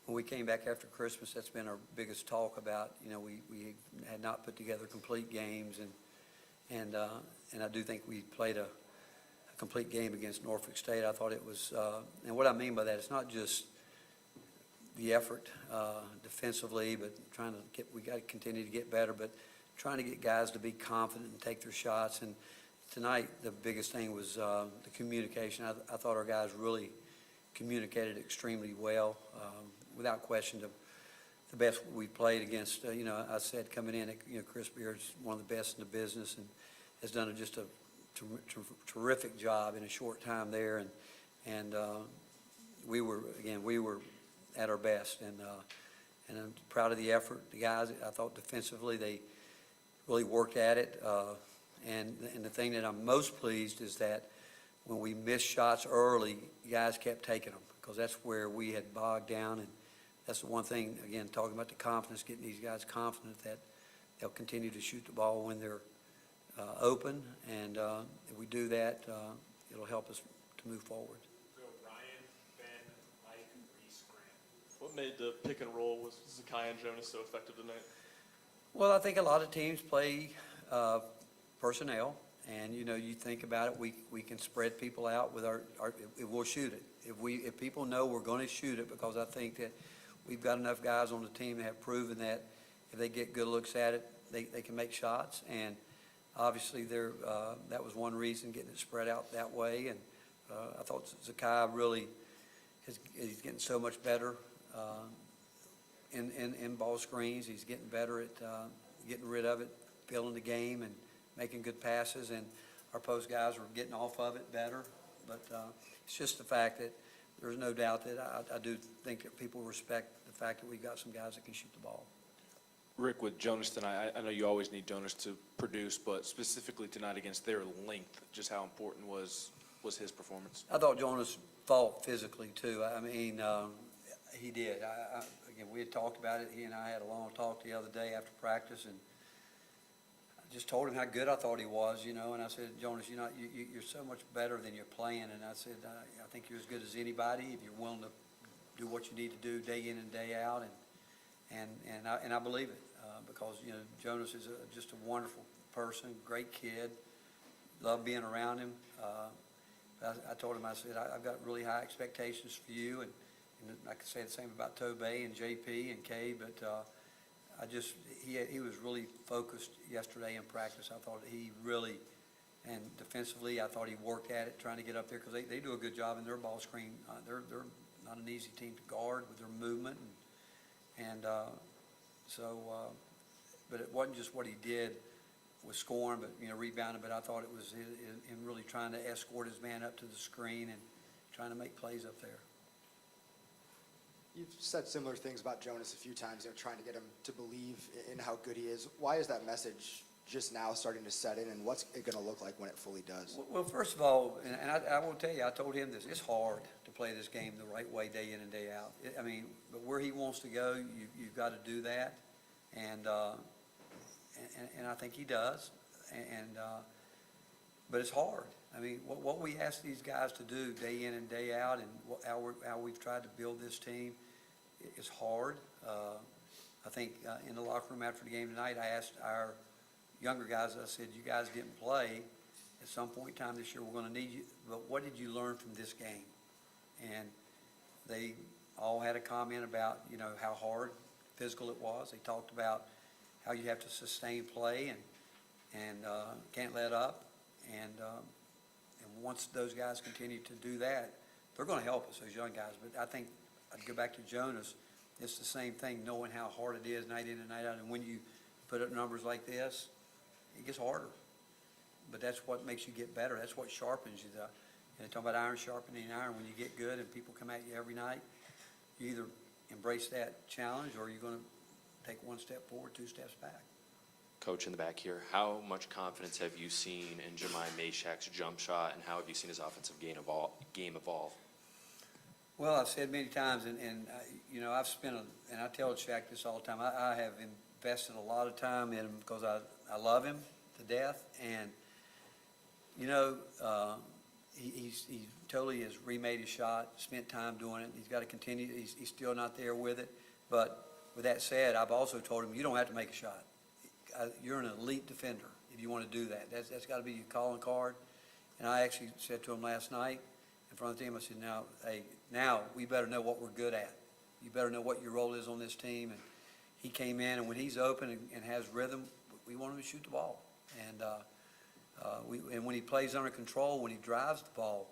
when we came back after Christmas, that's been our biggest talk about, we had not put together complete games, and I do think we played a complete game against Norfolk State. I thought it was, and what I mean by that, it's not just the effort defensively, but we got to continue to get better, but trying to get guys to be confident and take their shots. And tonight, the biggest thing was the communication. I thought our guys really communicated extremely well. Without question, the best we played against. I said coming in, Chris Beard's one of the best in the business and has done just a terrific job in a short time there. And we were at our best. And I'm proud of the effort. The guys, I thought defensively, they really worked at it. And the thing that I'm most pleased is that when we missed shots early, the guys kept taking them, because that's where we had bogged down. And that's the one thing, again, talking about the confidence, getting these guys confident that they'll continue to shoot the ball when they're open. And if we do that, it'll help us to move forward. So Ryan, Ben, Mike, Reese, Grant. What made the pick and roll with Zakai and Jonas so effective tonight? Well, I think a lot of teams play personnel. And, you think about it, we can spread people out with our we'll shoot it. If people know we're going to shoot it, because I think that we've got enough guys on the team that have proven that if they get good looks at it, they can make shots. And obviously that was one reason, getting it spread out that way. And I thought Zakai really he's getting so much better in ball screens. He's getting better at getting rid of it, filling the game, and making good passes, and our post guys are getting off of it better. But it's just the fact that there's no doubt that I do think that people respect the fact that we've got some guys that can shoot the ball. Rick, with Jonas tonight, I know you always need Jonas to produce, but specifically tonight against their length, just how important was his performance? I thought Jonas fought physically too. I mean, he did. Again, we had talked about it. He and I had a long talk the other day after practice, and just told him how good I thought he was, and I said, Jonas, you're so much better than you're playing. And I said, I think you're as good as anybody if you're willing to do what you need to do day in and day out. And I believe it because, Jonas is just a wonderful person, great kid, love being around him. I told him, I said, I've got really high expectations for you. And I could say the same about Tobey and JP and Kay, but he was really focused yesterday in practice. I thought he really, and defensively, I thought he worked at it, trying to get up there, because they do a good job in their ball screen. They're not an easy team to guard with their movement, but it wasn't just what he did with scoring, but rebounding. But I thought it was him really trying to escort his man up to the screen and trying to make plays up there. You've said similar things about Jonas a few times, trying to get him to believe in how good he is. Why is that message just now starting to set in, and what's it going to look like when it fully does? Well, first of all, and I will tell you, I told him this, it's hard to play this game the right way day in and day out. But where he wants to go, you've got to do that, and I think he does. But it's hard. What we ask these guys to do day in and day out, and how we've tried to build this team, is hard. I think in the locker room after the game tonight, I asked our younger guys, I said, you guys didn't play. At some point in time this year, we're going to need you. But what did you learn from this game? And they all had a comment about, how hard, physical it was. They talked about how you have to sustain play and can't let up. And once those guys continue to do that, they're going to help us, those young guys. But I think I'd go back to Jonas. It's the same thing, knowing how hard it is night in and night out. And when you put up numbers like this, it gets harder. But that's what makes you get better. That's what sharpens you. Talking about iron sharpening iron. When you get good and people come at you every night, you either embrace that challenge or you're going to take one step forward, two steps back. Coach, in the back here, how much confidence have you seen in Jemai Mashack's jump shot, and how have you seen his offensive game evolve? Well, I've said many times, and I've spent, and I tell Shaq this all the time, I have invested a lot of time in him because I love him to death. And, he's totally has remade his shot, spent time doing it. He's got to continue. He's still not there with it. But with that said, I've also told him, you don't have to make a shot. You're an elite defender if you want to do that. That's got to be your calling card. And I actually said to him last night in front of the team, I said, now we better know what we're good at. You better know what your role is on this team. And he came in, and when he's open and has rhythm, we want him to shoot the ball. And when he plays under control, when he drives the ball,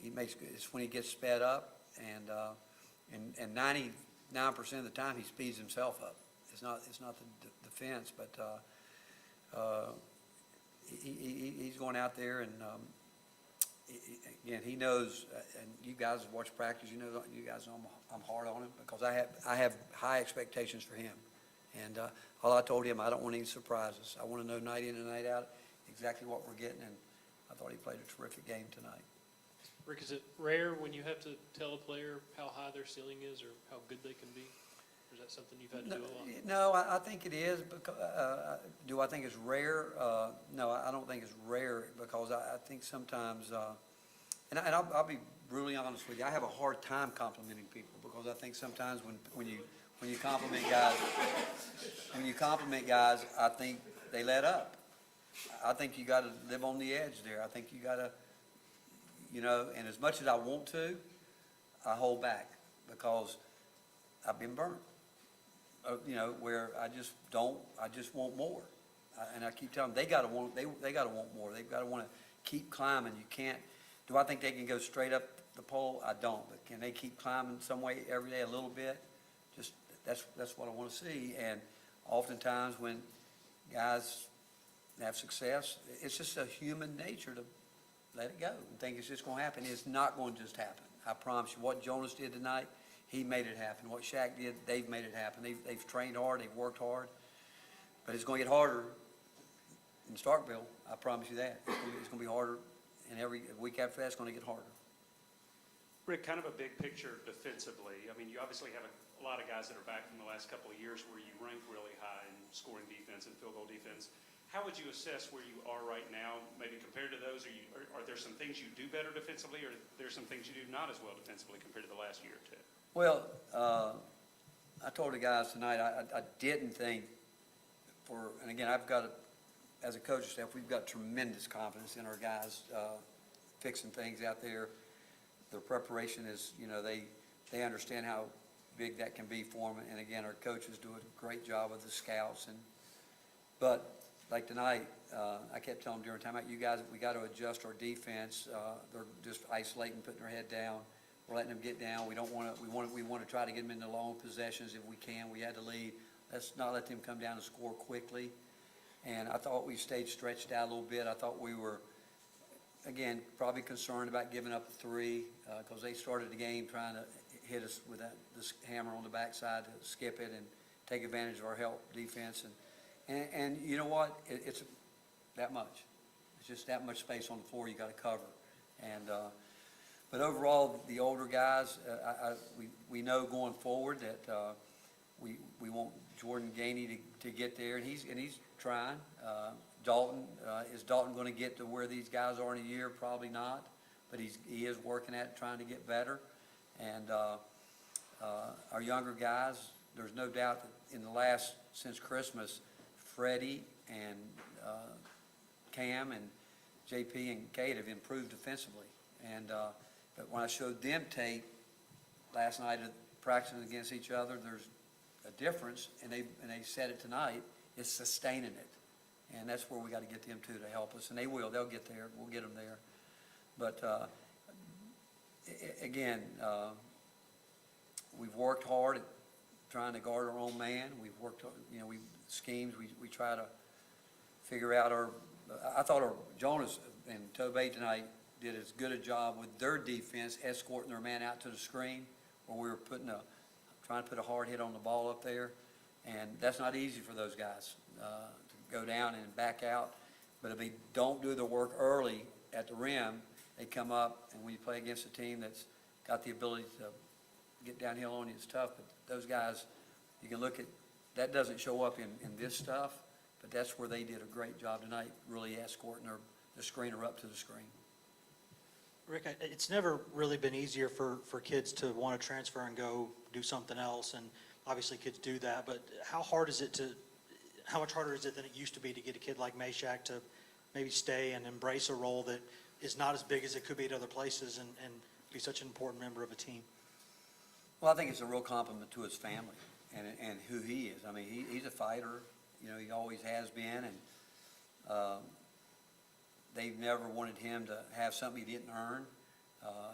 it's when he gets sped up, and 99% of the time he speeds himself up. It's not the defense, but he's going out there, and again, he knows. And you guys have watched practice. You guys know I'm hard on him because I have high expectations for him. And all I told him, I don't want any surprises. I want to know night in and night out exactly what we're getting, and I thought he played a terrific game tonight. Rick, is it rare when you have to tell a player how high their ceiling is or how good they can be? Or is that something you've had to do a lot? No, I think it is. Because, do I think it's rare? No, I don't think it's rare because I think sometimes, and I'll be brutally honest with you, I have a hard time complimenting people because I think sometimes when you compliment guys, I think they let up. I think you got to live on the edge there. I think you got to, and as much as I want to, I hold back because I've been burnt. Where I just want more. And I keep telling them, they got to want more. They've got to want to keep climbing. You can't, do I think they can go straight up the pole? I don't, but can they keep climbing some way every day a little bit? Just, that's what I want to see. And oftentimes when guys have success, it's just a human nature to let it go and think it's just going to happen. It's not going to just happen. I promise you. What Jonas did tonight, he made it happen. What Mashack did, they've made it happen. They've trained hard, they've worked hard, but it's going to get harder in Starkville. I promise you that. It's going to be harder, and every week after that, it's going to get harder. Rick, kind of a big picture defensively. I mean, you obviously have a lot of guys that are back from the last couple of years where you rank really high in scoring defense and field goal defense. How would you assess where you are right now, maybe compared to those? Are there some things you do better defensively, or are there some things you do not as well defensively compared to the last year or two? Well, I told the guys tonight, I didn't think and again, as a coaching staff, we've got tremendous confidence in our guys fixing things out there. Their preparation is, they understand how big that can be for them. And again, our coaches do a great job with the scouts. But like tonight, I kept telling them during timeout, you guys, we got to adjust our defense. They're just isolating, putting their head down. We're letting them get down. We want to try to get them into long possessions if we can. We had to lead. Let's not let them come down and score quickly. And I thought we stayed stretched out a little bit. I thought we were, again, probably concerned about giving up a three because they started the game trying to hit us with this hammer on the backside to skip it and take advantage of our help defense. And you know what? It's that much. It's just that much space on the floor you got to cover. And but overall, the older guys, we know going forward that we want Jordan Gainey to get there, and he's trying. Dalton, is Dalton going to get to where these guys are in a year? Probably not, but he is working at it, trying to get better. And our younger guys, there's no doubt that since Christmas, Freddie and Cam and JP and Kate have improved defensively. And but when I showed them tape last night of practicing against each other, there's a difference, and they said it tonight, is sustaining it. And that's where we got to get them to help us. And they will. They'll get there. We'll get them there. But again, we've worked hard at trying to guard our own man. We've worked, schemes. We try to figure out I thought our Jonas and Tobey tonight did as good a job with their defense, escorting their man out to the screen, where we were trying to put a hard hit on the ball up there. And that's not easy for those guys to go down and back out. But if they don't do the work early at the rim, they come up, and when you play against a team that's got the ability to get downhill on you, it's tough. But those guys, you can look at, that doesn't show up in this stuff, but that's where they did a great job tonight, really escorting the screener up to the screen. Rick, it's never really been easier for kids to want to transfer and go do something else, and obviously kids do that, but how much harder is it than it used to be to get a kid like Mashack to maybe stay and embrace a role that is not as big as it could be at other places and be such an important member of a team? Well, I think it's a real compliment to his family and who he is. I mean, he's a fighter, he always has been, and they've never wanted him to have something he didn't earn.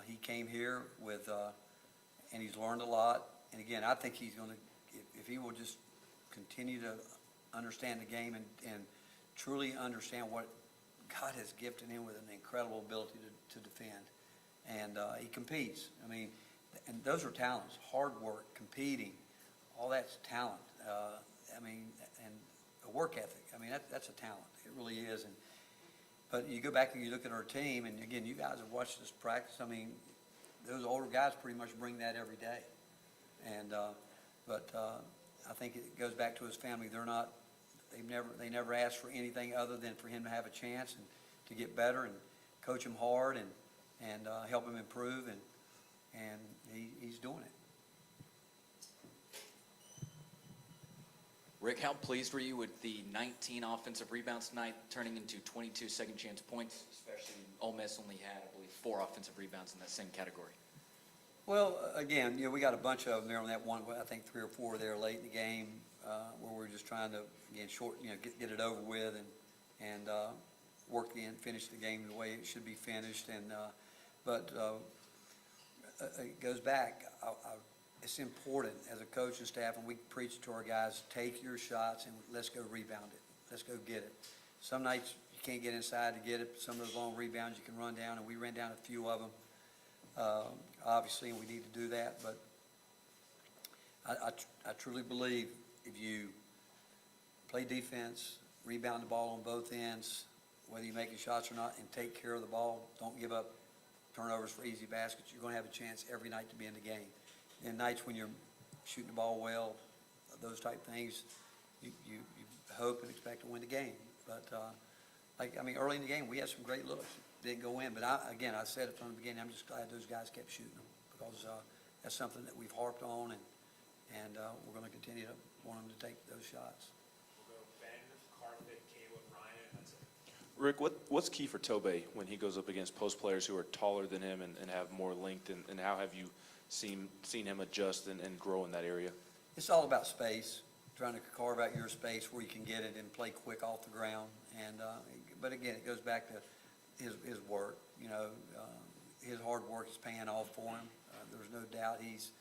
He came here and he's learned a lot. And again, I think he's going to, if he will just continue to understand the game and truly understand what God has gifted him with, an incredible ability to defend. And he competes. I mean, and those are talents, hard work, competing, all that's talent. And a work ethic. I mean, that's a talent. It really is. But you go back and you look at our team, and again, you guys have watched us practice. I mean, those older guys pretty much bring that every day. And but I think it goes back to his family. They never asked for anything other than for him to have a chance and to get better and coach him hard and help him improve, and he's doing it. Rick, how pleased were you with the 19 offensive rebounds tonight turning into 22 second chance points, especially Ole Miss only had, I believe, 4 offensive rebounds in that same category? Well, again, we got a bunch of them there on that one, I think 3 or 4 there late in the game, where we're just trying to, again, get it over with and work finish the game the way it should be finished. But it goes back. It's important as a coaching staff, and we preach to our guys, take your shots and let's go rebound it. Let's go get it. Some nights you can't get inside to get it. Some of those long rebounds you can run down, and we ran down a few of them, obviously, and we need to do that. But I truly believe if you play defense, rebound the ball on both ends, whether you're making shots or not, and take care of the ball, don't give up turnovers for easy baskets, you're going to have a chance every night to be in the game. And nights when you're shooting the ball well, those type things, you hope and expect to win the game. But early in the game, we had some great looks. Didn't go in, but I said it from the beginning. I'm just glad those guys kept shooting them because that's something that we've harped on, and we're going to continue to want them to take those shots. We'll go Ben, Carpet, Caleb, Ryan, and that's it. Rick, what's key for Tobe when he goes up against post players who are taller than him and have more length, and how have you seen him adjust and grow in that area? It's all about space, trying to carve out your space where you can get it and play quick off the ground. But again, it goes back to his work. His hard work is paying off for him. There's no doubt he's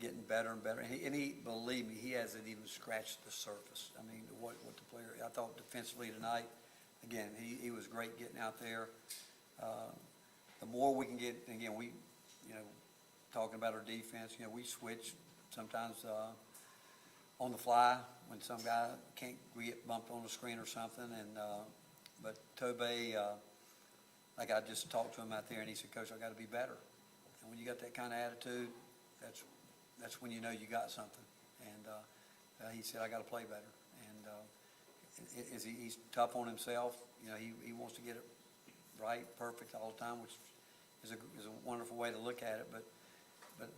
getting better and better. And he believe me, he hasn't even scratched the surface. I mean, what the player, I thought defensively tonight, again, he was great getting out there. The more we can get, again, talking about our defense, we switch sometimes on the fly when some guy can't get bumped on the screen or something. But Tobe, like I just talked to him out there, and he said, Coach, I got to be better. And when you got that kind of attitude, that's when you know you got something. And he said, I got to play better. And he's tough on himself. He wants to get it right, perfect all the time, which is a wonderful way to look at it. But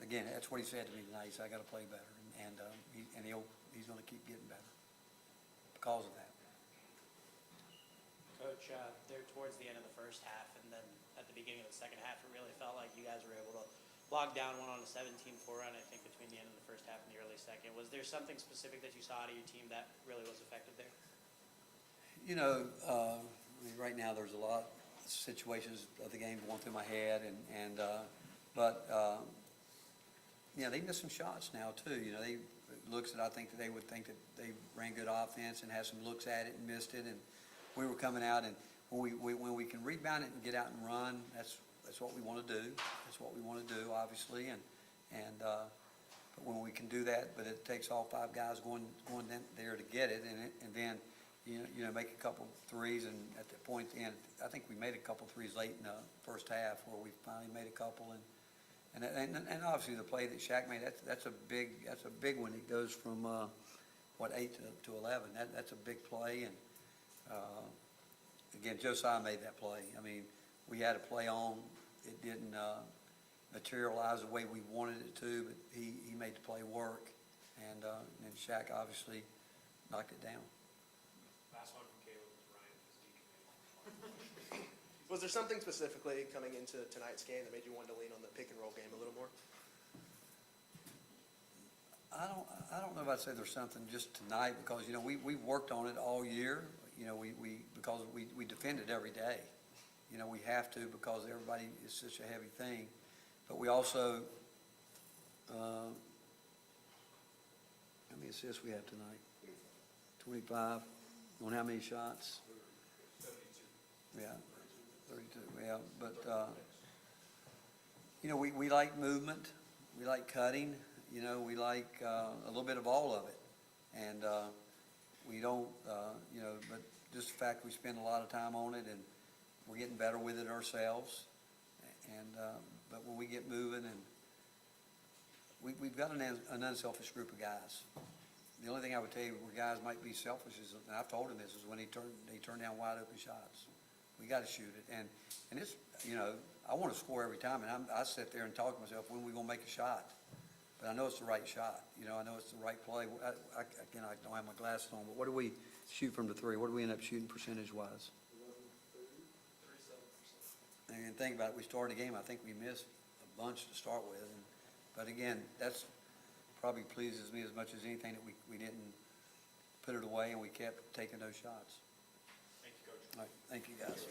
again, that's what he said to me tonight. He said, I got to play better. And he's going to keep getting better because of that. Coach, there towards the end of the first half and then at the beginning of the second half, it really felt like you guys were able to log down one on a 17-4 run, I think, between the end of the first half and the early second. Was there something specific that you saw out of your team that really was effective there? Right now there's a lot of situations of the game going through my head, they missed some shots now too. They looks that I think that they would think that they ran good offense and had some looks at it and missed it, and we were coming out, and when we can rebound it and get out and run, that's what we want to do. That's what we want to do, obviously, but when we can do that, but it takes all 5 guys going there to get it, and then make a couple threes, and at the point at the end, I think we made a couple threes late in the first half where we finally made a couple, and obviously the play that Shaq made, that's a big one. It goes from 8 to 11. That's a big play, and again, Josiah made that play. I mean, we had a play on, it didn't materialize the way we wanted it to, but he made the play work, and then Shaq obviously knocked it down. Last one from Caleb was Ryan, his teammate. Was there something specifically coming into tonight's game that made you want to lean on the pick and roll game a little more? I don't know if I'd say there's something just tonight, because, you know, we've worked on it all year. You know, because we defend it every day. You know, we have to, because everybody is such a heavy thing. But we also, how many assists we have tonight? 25. On how many shots? 32. Yeah, 32, yeah. But, you know, we like movement. We like cutting. You know, we like a little bit of all of it. And we don't, you know, but just the fact we spend a lot of time on it, and we're getting better with it ourselves. And but when we get moving, and we've got an unselfish group of guys. The only thing I would tell you where guys might be selfish is, and I've told him this, is when they turn down wide open shots. We got to shoot it, and it's, you know, I want to score every time, and I sit there and talk to myself, when are we going to make a shot? But I know it's the right shot. You know, I know it's the right play. Again, I don't have my glasses on, but what do we shoot from the three? What do we end up shooting percentage-wise? 37%. And think about it, we started the game, I think we missed a bunch to start with. But again, that's probably pleases me as much as anything, that we didn't put it away and we kept taking those shots. Thank you, Coach. All right, thank you, guys.